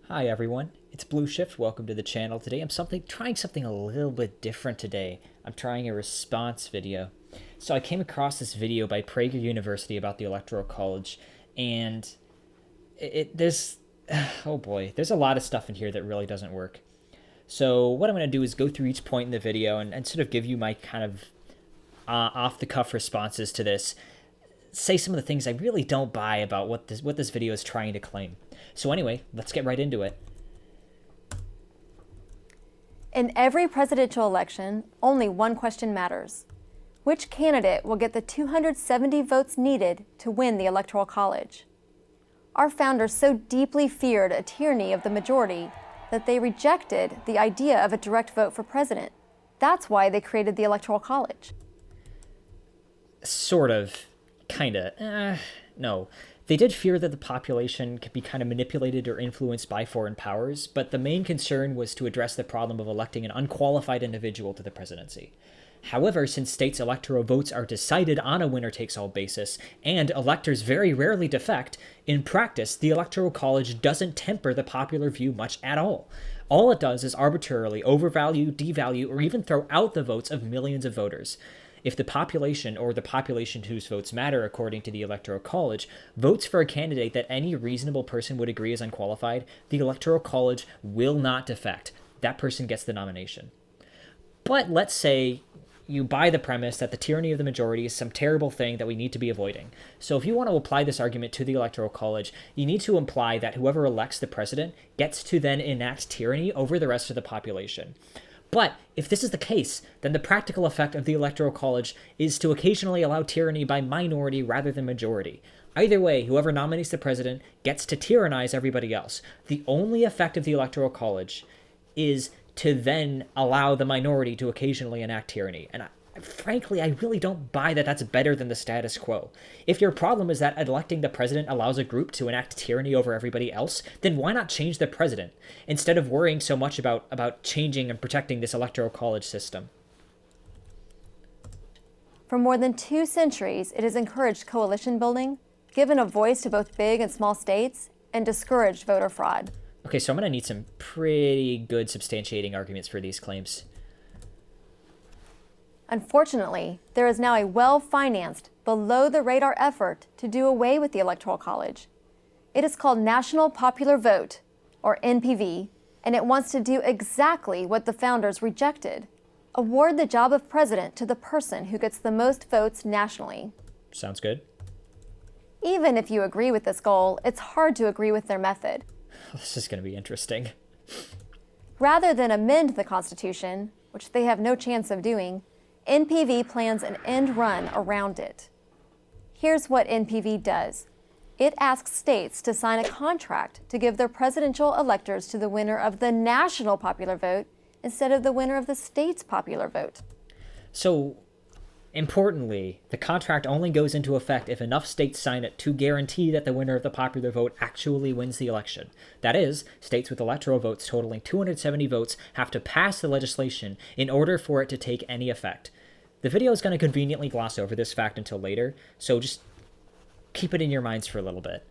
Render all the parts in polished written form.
Hi everyone, it's Blue Shift. Welcome to the channel. Today I'm trying something a little bit different today. I'm trying a response video. So I came across this video by Prager University about the Electoral College, and there's oh boy, there's a lot of stuff in here that really doesn't work. So what I'm going to do is go through each point in the video and sort of give you my kind of off-the-cuff responses to this. Say some of the things I really don't buy about what this video is trying to claim. So anyway, let's get right into it. In every presidential election, only one question matters. Which candidate will get the 270 votes needed to win the Electoral College? Our founders so deeply feared a tyranny of the majority that they rejected the idea of a direct vote for president. That's why they created the Electoral College. Sort of. Kinda. No. They did fear that the population could be kind of manipulated or influenced by foreign powers, but the main concern was to address the problem of electing an unqualified individual to the presidency. However, since states' electoral votes are decided on a winner-takes-all basis, and electors very rarely defect, in practice, the Electoral College doesn't temper the popular view much at all. All it does is arbitrarily overvalue, devalue, or even throw out the votes of millions of voters. If the population, or the population whose votes matter according to the Electoral College, votes for a candidate that any reasonable person would agree is unqualified, the Electoral College will not defect. That person gets the nomination. But let's say you buy the premise that the tyranny of the majority is some terrible thing that we need to be avoiding. So if you want to apply this argument to the Electoral College, you need to imply that whoever elects the president gets to then enact tyranny over the rest of the population. But if this is the case, then the practical effect of the Electoral College is to occasionally allow tyranny by minority rather than majority. Either way, whoever nominates the president gets to tyrannize everybody else. The only effect of the Electoral College is to then allow the minority to occasionally enact tyranny. And frankly, I really don't buy that that's better than the status quo. If your problem is that electing the president allows a group to enact tyranny over everybody else, then why not change the president, instead of worrying so much about changing and protecting this Electoral College system? For more than 2 centuries, it has encouraged coalition building, given a voice to both big and small states, and discouraged voter fraud. Okay, so I'm going to need some pretty good substantiating arguments for these claims. Unfortunately, there is now a well-financed, below-the-radar effort to do away with the Electoral College. It is called National Popular Vote, or NPV, and it wants to do exactly what the founders rejected: award the job of president to the person who gets the most votes nationally. Sounds good. Even if you agree with this goal, it's hard to agree with their method. This is going to be interesting. Rather than amend the Constitution, which they have no chance of doing, NPV plans an end run around it. Here's what NPV does. It asks states to sign a contract to give their presidential electors to the winner of the national popular vote instead of the winner of the state's popular vote. So, importantly, the contract only goes into effect if enough states sign it to guarantee that the winner of the popular vote actually wins the election. That is, states with electoral votes totaling 270 votes have to pass the legislation in order for it to take any effect. The video is going to conveniently gloss over this fact until later, so just keep it in your minds for a little bit.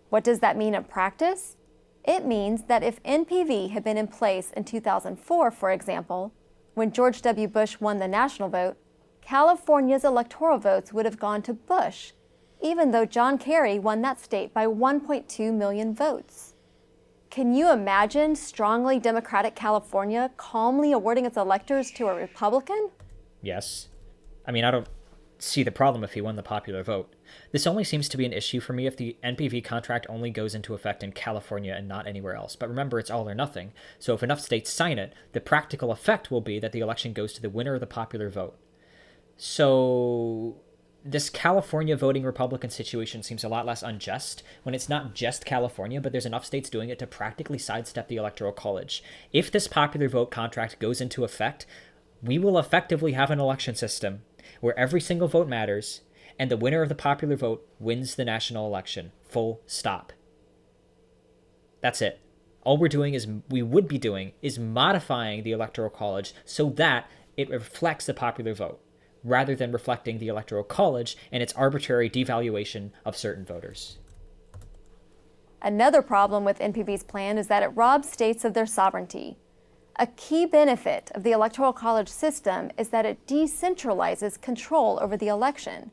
What does that mean in practice? It means that if NPV had been in place in 2004, for example, when George W. Bush won the national vote, California's electoral votes would have gone to Bush, even though John Kerry won that state by 1.2 million votes. Can you imagine strongly Democratic California calmly awarding its electors to a Republican? Yes. I mean, I don't see the problem if he won the popular vote. This only seems to be an issue for me if the NPV contract only goes into effect in California and not anywhere else. But remember, it's all or nothing. So if enough states sign it, the practical effect will be that the election goes to the winner of the popular vote. So this California voting Republican situation seems a lot less unjust when it's not just California, but there's enough states doing it to practically sidestep the Electoral College. If this popular vote contract goes into effect, we will effectively have an election system where every single vote matters, and the winner of the popular vote wins the national election. Full stop. That's it. All we would be doing is modifying the Electoral College so that it reflects the popular vote, rather than reflecting the Electoral College and its arbitrary devaluation of certain voters. Another problem with NPV's plan is that it robs states of their sovereignty. A key benefit of the Electoral College system is that it decentralizes control over the election.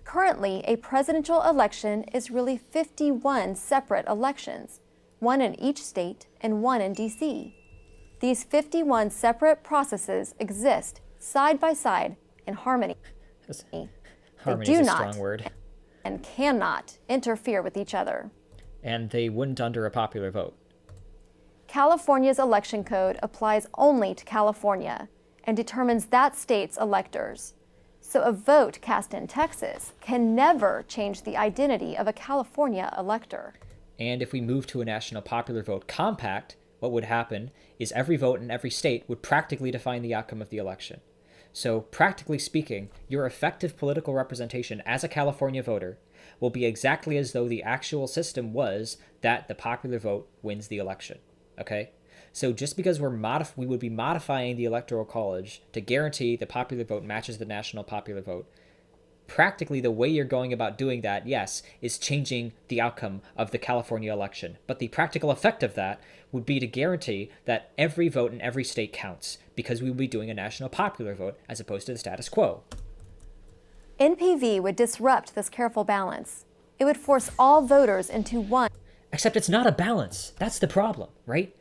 Currently, a presidential election is really 51 separate elections, one in each state and one in D.C. These 51 separate processes exist side by side in harmony. Harmony is a strong word. And cannot interfere with each other. And they wouldn't under a popular vote. California's election code applies only to California and determines that state's electors. So a vote cast in Texas can never change the identity of a California elector. And if we move to a national popular vote compact, what would happen is every vote in every state would practically define the outcome of the election. So practically speaking, your effective political representation as a California voter will be exactly as though the actual system was that the popular vote wins the election. Okay? So just because we would be modifying the Electoral College to guarantee the popular vote matches the national popular vote, practically the way you're going about doing that, yes, is changing the outcome of the California election. But the practical effect of that would be to guarantee that every vote in every state counts, because we would be doing a national popular vote as opposed to the status quo. NPV would disrupt this careful balance. It would force all voters into one. Except it's not a balance. That's the problem, right?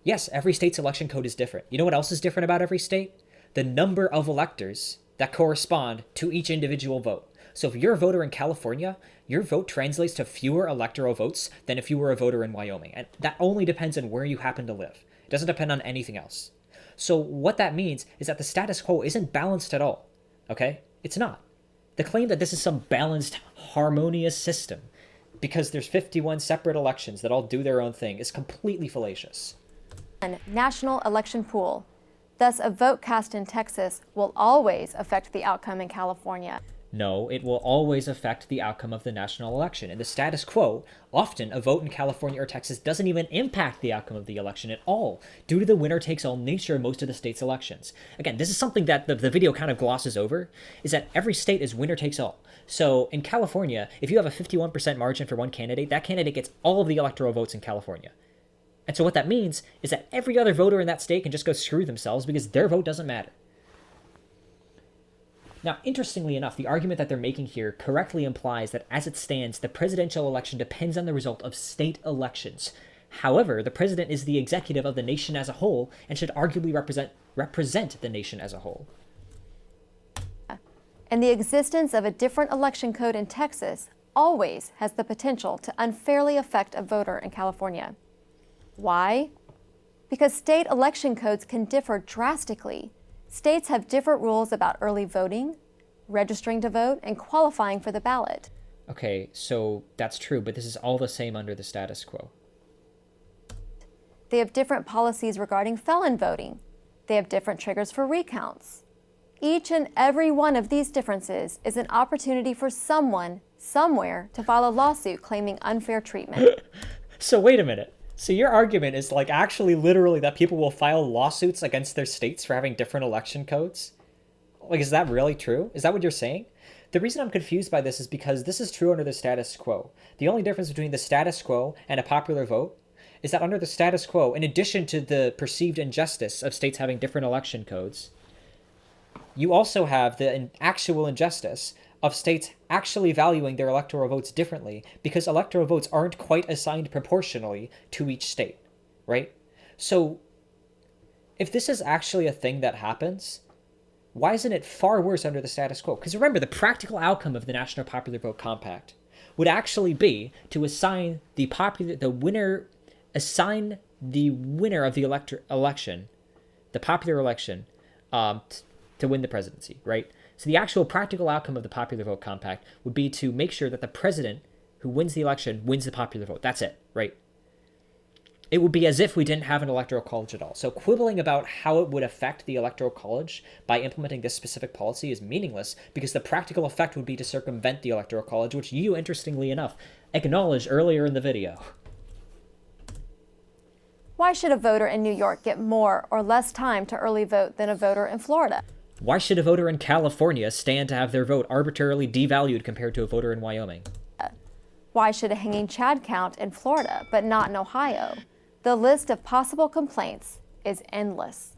Yes, every state's election code is different. You know what else is different about every state? The number of electors that correspond to each individual vote. So if you're a voter in California, your vote translates to fewer electoral votes than if you were a voter in Wyoming. And that only depends on where you happen to live. It doesn't depend on anything else. So what that means is that the status quo isn't balanced at all. Okay? It's not. The claim that this is some balanced, harmonious system because there's 51 separate elections that all do their own thing is completely fallacious. National election pool. Thus, a vote cast in Texas will always affect the outcome in California. No, it will always affect the outcome of the national election. In the status quo, often a vote in California or Texas doesn't even impact the outcome of the election at all, due to the winner-takes-all nature of most of the state's elections. Again, this is something that the video kind of glosses over, is that every state is winner-takes-all. So in California, if you have a 51% margin for one candidate, that candidate gets all of the electoral votes in California. And so what that means is that every other voter in that state can just go screw themselves because their vote doesn't matter. Now, interestingly enough, the argument that they're making here correctly implies that as it stands, the presidential election depends on the result of state elections. However, the president is the executive of the nation as a whole and should arguably represent the nation as a whole. And the existence of a different election code in Texas always has the potential to unfairly affect a voter in California. Why? Because state election codes can differ drastically. States have different rules about early voting, registering to vote, and qualifying for the ballot. Okay, so that's true, but this is all the same under the status quo. They have different policies regarding felon voting. They have different triggers for recounts. Each and every one of these differences is an opportunity for someone, somewhere, to file a lawsuit claiming unfair treatment. So wait a minute. So your argument is like actually literally that people will file lawsuits against their states for having different election codes? Like, is that really true? Is that what you're saying? The reason I'm confused by this is because this is true under the status quo. The only difference between the status quo and a popular vote is that under the status quo, in addition to the perceived injustice of states having different election codes, you also have the actual injustice of states actually valuing their electoral votes differently because electoral votes aren't quite assigned proportionally to each state, right? So if this is actually a thing that happens, why isn't it far worse under the status quo? Because remember, the practical outcome of the National Popular Vote Compact would actually be to assign the winner of the election, the popular election, to win the presidency, right? So the actual practical outcome of the Popular Vote Compact would be to make sure that the president who wins the election wins the popular vote. That's it, right? It would be as if we didn't have an electoral college at all. So quibbling about how it would affect the electoral college by implementing this specific policy is meaningless because the practical effect would be to circumvent the electoral college, which you, interestingly enough, acknowledged earlier in the video. Why should a voter in New York get more or less time to early vote than a voter in Florida? Why should a voter in California stand to have their vote arbitrarily devalued compared to a voter in Wyoming? Why should a hanging Chad count in Florida but not in Ohio? The list of possible complaints is endless.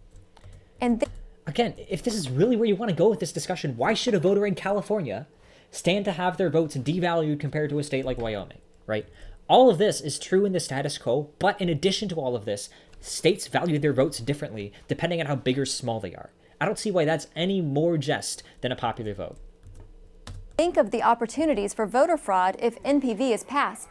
And Again, if this is really where you want to go with this discussion, why should a voter in California stand to have their votes devalued compared to a state like Wyoming, right? All of this is true in the status quo, but in addition to all of this, states value their votes differently depending on how big or small they are. I don't see why that's any more just than a popular vote. think of the opportunities for voter fraud if NPV is passed.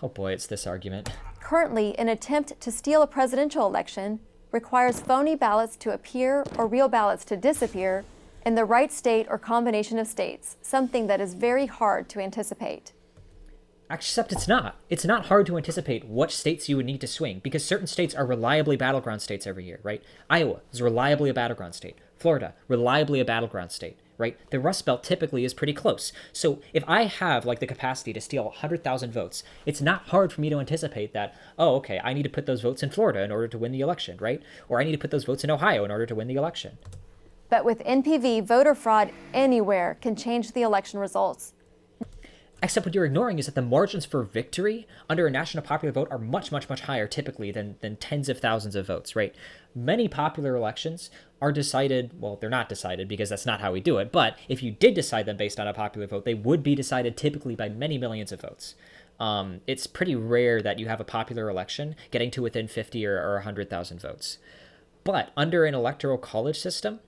Oh boy, it's this argument. Currently, an attempt to steal a presidential election requires phony ballots to appear or real ballots to disappear in the right state or combination of states, something that is very hard to anticipate. Except it's not. It's not hard to anticipate what states you would need to swing, because certain states are reliably battleground states every year, right? Iowa is reliably a battleground state. Florida, reliably a battleground state, right? The Rust Belt typically is pretty close. So if I have the capacity to steal 100,000 votes, it's not hard for me to anticipate that, oh, okay, I need to put those votes in Florida in order to win the election, right? Or I need to put those votes in Ohio in order to win the election. But with NPV, voter fraud anywhere can change the election results. Except what you're ignoring is that the margins for victory under a national popular vote are much, much, much higher typically than tens of thousands of votes, right? Many popular elections are decided, well, they're not decided because that's not how we do it, but if you did decide them based on a popular vote, they would be decided typically by many millions of votes. It's pretty rare that you have a popular election getting to within 50 or 100,000 votes. But under an electoral college system,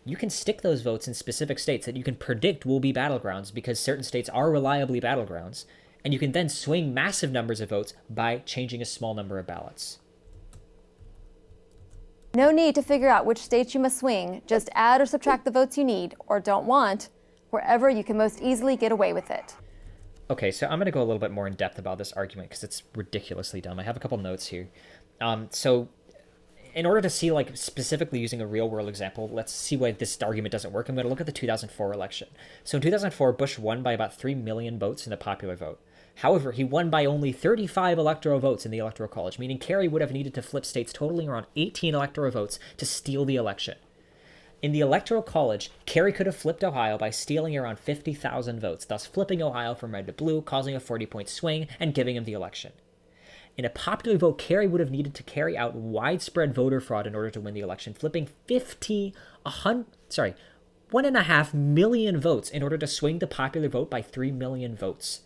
you can stick those votes in specific states that you can predict will be battlegrounds because certain states are reliably battlegrounds, and you can then swing massive numbers of votes by changing a small number of ballots. No need to figure out which states you must swing. Just add or subtract the votes you need or don't want, wherever you can most easily get away with it. Okay, so I'm going to go a little bit more in depth about this argument because it's ridiculously dumb. I have a couple notes here. So in order to see, specifically using a real-world example, let's see why this argument doesn't work. I'm going to look at the 2004 election. So in 2004, Bush won by about 3 million votes in the popular vote. However, he won by only 35 electoral votes in the Electoral College, meaning Kerry would have needed to flip states totaling around 18 electoral votes to steal the election. In the Electoral College, Kerry could have flipped Ohio by stealing around 50,000 votes, thus flipping Ohio from red to blue, causing a 40-point swing and giving him the election. In a popular vote, Kerry would have needed to carry out widespread voter fraud in order to win the election, flipping 1.5 million votes in order to swing the popular vote by 3 million votes.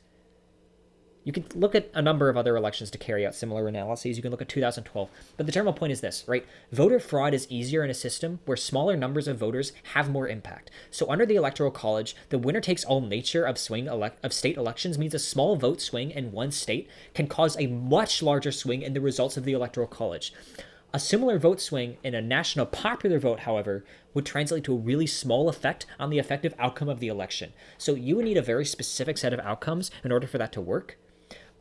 You can look at a number of other elections to carry out similar analyses. You can look at 2012. But the general point is this, right? Voter fraud is easier in a system where smaller numbers of voters have more impact. So under the Electoral College, the winner-takes-all nature of state elections means a small vote swing in one state can cause a much larger swing in the results of the Electoral College. A similar vote swing in a national popular vote, however, would translate to a really small effect on the effective outcome of the election. So you would need a very specific set of outcomes in order for that to work.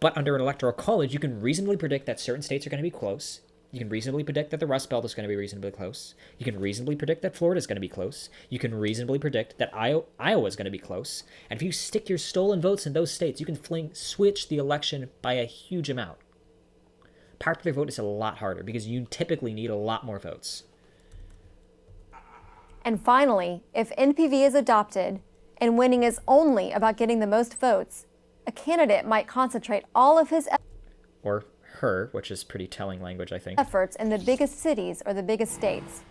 But under an electoral college, you can reasonably predict that certain states are going to be close. You can reasonably predict that the Rust Belt is going to be reasonably close. You can reasonably predict that Florida is going to be close. You can reasonably predict that Iowa is going to be close. And if you stick your stolen votes in those states, you can switch the election by a huge amount. Popular vote is a lot harder because you typically need a lot more votes. And finally, if NPV is adopted and winning is only about getting the most votes, a candidate might concentrate all of his or her, which is pretty telling language, I think, efforts in the biggest cities or the biggest states.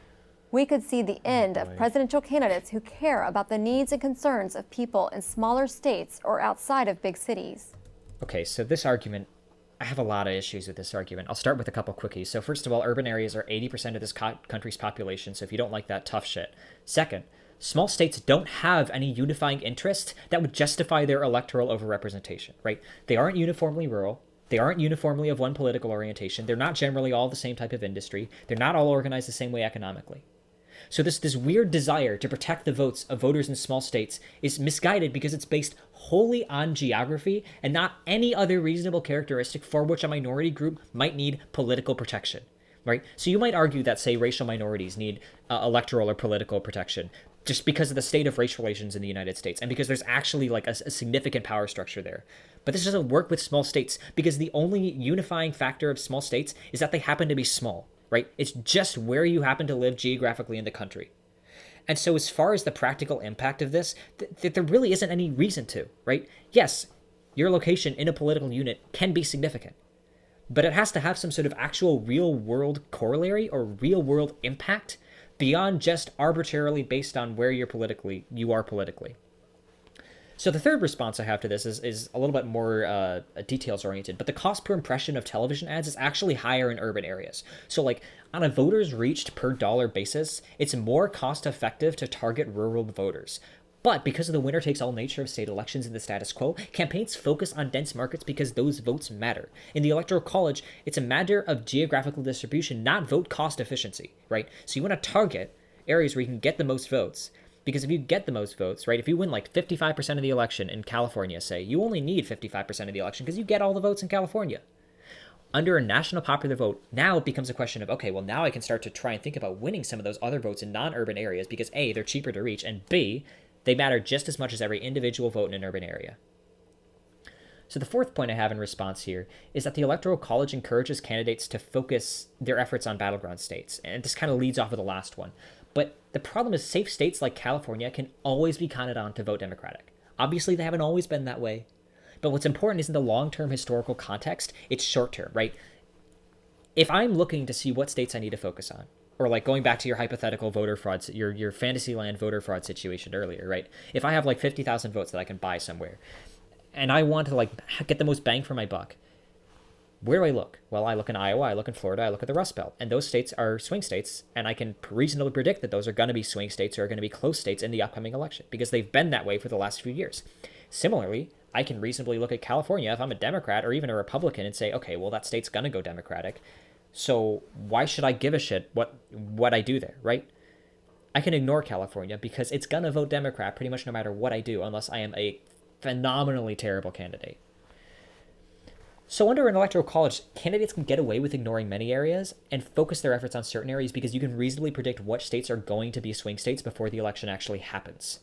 We could see the end of presidential candidates who care about the needs and concerns of people in smaller states or outside of big cities. Okay, so this argument, I have a lot of issues with this argument. I'll start with a couple quickies. So first of all, urban areas are 80% of this country's population, so if you don't like that, tough shit. Second, small states don't have any unifying interest that would justify their electoral overrepresentation, right? They aren't uniformly rural. They aren't uniformly of one political orientation. They're not generally all the same type of industry. They're not all organized the same way economically. So this weird desire to protect the votes of voters in small states is misguided because it's based wholly on geography and not any other reasonable characteristic for which a minority group might need political protection, right? So you might argue that, say, racial minorities need electoral or political protection just because of the state of race relations in the United States and because there's actually a significant power structure there. But this doesn't work with small states because the only unifying factor of small states is that they happen to be small, right? It's just where you happen to live geographically in the country. And so as far as the practical impact of this, there really isn't any reason to, right? Yes, Your location in a political unit can be significant, but it has to have some sort of actual real world corollary or real world impact beyond just arbitrarily based on where you are politically. So the third response I have to this is a little bit more details oriented, but the cost per impression of television ads is actually higher in urban areas. So like on a voters reached per dollar basis, it's more cost effective to target rural voters. But because of the winner takes all nature of state elections and the status quo, campaigns focus on dense markets because those votes matter. In the Electoral College, it's a matter of geographical distribution, not vote cost efficiency, right? So you want to target areas where you can get the most votes. Because if you get the most votes, right, if you win like 55% of the election in California, say, you only need 55% of the election because you get all the votes in California. Under a national popular vote, now it becomes a question of, okay, well, now I can start to try and think about winning some of those other votes in non-urban areas because A, they're cheaper to reach, and B, they matter just as much as every individual vote in an urban area. So the fourth point I have in response here is that the Electoral College encourages candidates to focus their efforts on battleground states. And this kind of leads off of the last one. But the problem is safe states like California can always be counted on to vote Democratic. Obviously, they haven't always been that way. But what's important is in the long-term historical context, it's short-term, right? If I'm looking to see what states I need to focus on, or like going back to your hypothetical voter fraud, your Fantasyland voter fraud situation earlier, right? If I have like 50,000 votes that I can buy somewhere, and I want to like get the most bang for my buck, where do I look? Well, I look in Iowa, I look in Florida, I look at the Rust Belt, and those states are swing states, and I can reasonably predict that those are going to be swing states or are going to be close states in the upcoming election because they've been that way for the last few years. Similarly, I can reasonably look at California if I'm a Democrat or even a Republican and say, okay, well, that state's going to go Democratic, so why should I give a shit what I do there, right? I can ignore California because it's going to vote Democrat pretty much no matter what I do unless I am a phenomenally terrible candidate. So under an electoral college, candidates can get away with ignoring many areas and focus their efforts on certain areas because you can reasonably predict what states are going to be swing states before the election actually happens,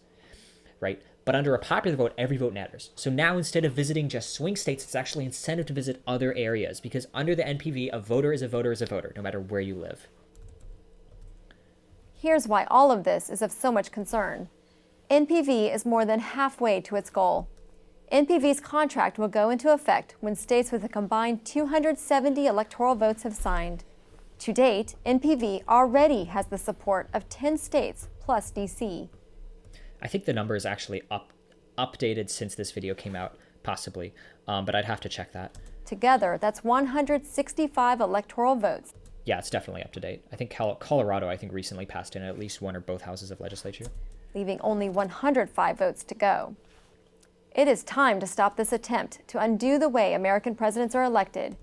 right? But under a popular vote, every vote matters. So now instead of visiting just swing states, it's actually incentive to visit other areas because under the NPV, a voter is a voter is a voter, no matter where you live. Here's why all of this is of so much concern. NPV is more than halfway to its goal. NPV's contract will go into effect when states with a combined 270 electoral votes have signed. To date, NPV already has the support of 10 states plus DC. I think the number is actually updated since this video came out, possibly, but I'd have to check that. Together, that's 165 electoral votes. Yeah, it's definitely up to date. I think Colorado, recently passed in at least one or both houses of legislature. Leaving only 105 votes to go. It is time to stop this attempt to undo the way American presidents are elected.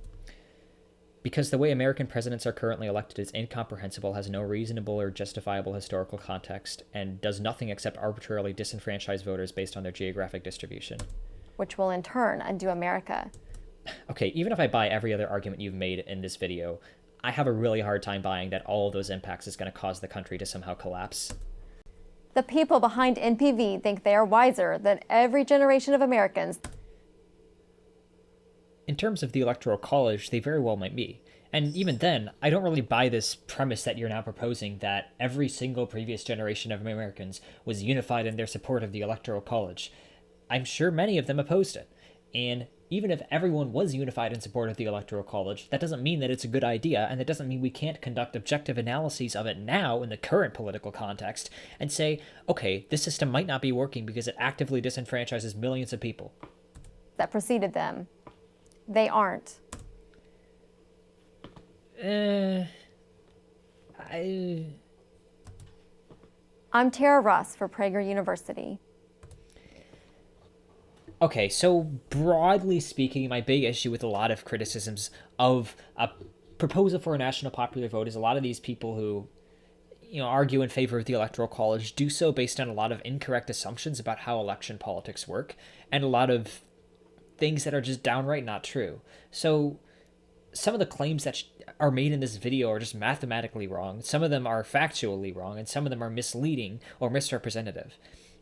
Because the way American presidents are currently elected is incomprehensible, has no reasonable or justifiable historical context, and does nothing except arbitrarily disenfranchise voters based on their geographic distribution. Which will in turn undo America. Okay, even if I buy every other argument you've made in this video, I have a really hard time buying that all of those impacts is going to cause the country to somehow collapse. The people behind NPV think they are wiser than every generation of Americans. In terms of the Electoral College, they very well might be. And even then, I don't really buy this premise that you're now proposing that every single previous generation of Americans was unified in their support of the Electoral College. I'm sure many of them opposed it. And even if everyone was unified in support of the Electoral College, that doesn't mean that it's a good idea, and that doesn't mean we can't conduct objective analyses of it now in the current political context and say, okay, this system might not be working because it actively disenfranchises millions of people. That preceded them. They aren't. I'm Tara Russ for Prager University. Okay, so broadly speaking, my big issue with a lot of criticisms of a proposal for a national popular vote is a lot of these people who, argue in favor of the Electoral College do so based on a lot of incorrect assumptions about how election politics work and a lot of things that are just downright not true. So some of the claims that are made in this video are just mathematically wrong. Some of them are factually wrong, and some of them are misleading or misrepresentative.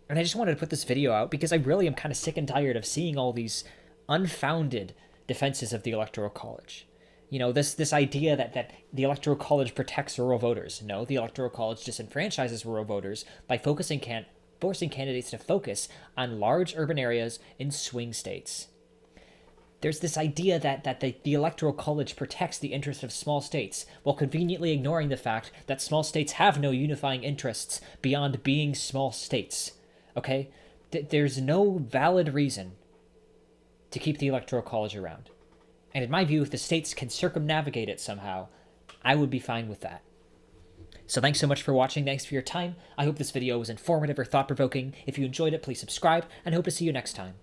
And I just wanted to put this video out because I really am kind of sick and tired of seeing all these unfounded defenses of the Electoral College. This idea that the Electoral College protects rural voters. No, the Electoral College disenfranchises rural voters by forcing candidates to focus on large urban areas in swing states. there's this idea that the Electoral College protects the interests of small states, while conveniently ignoring the fact that small states have no unifying interests beyond being small states. Okay? There's no valid reason to keep the Electoral College around. And in my view, if the states can circumnavigate it somehow, I would be fine with that. So thanks so much for watching. Thanks for your time. I hope this video was informative or thought-provoking. If you enjoyed it, please subscribe, and I hope to see you next time.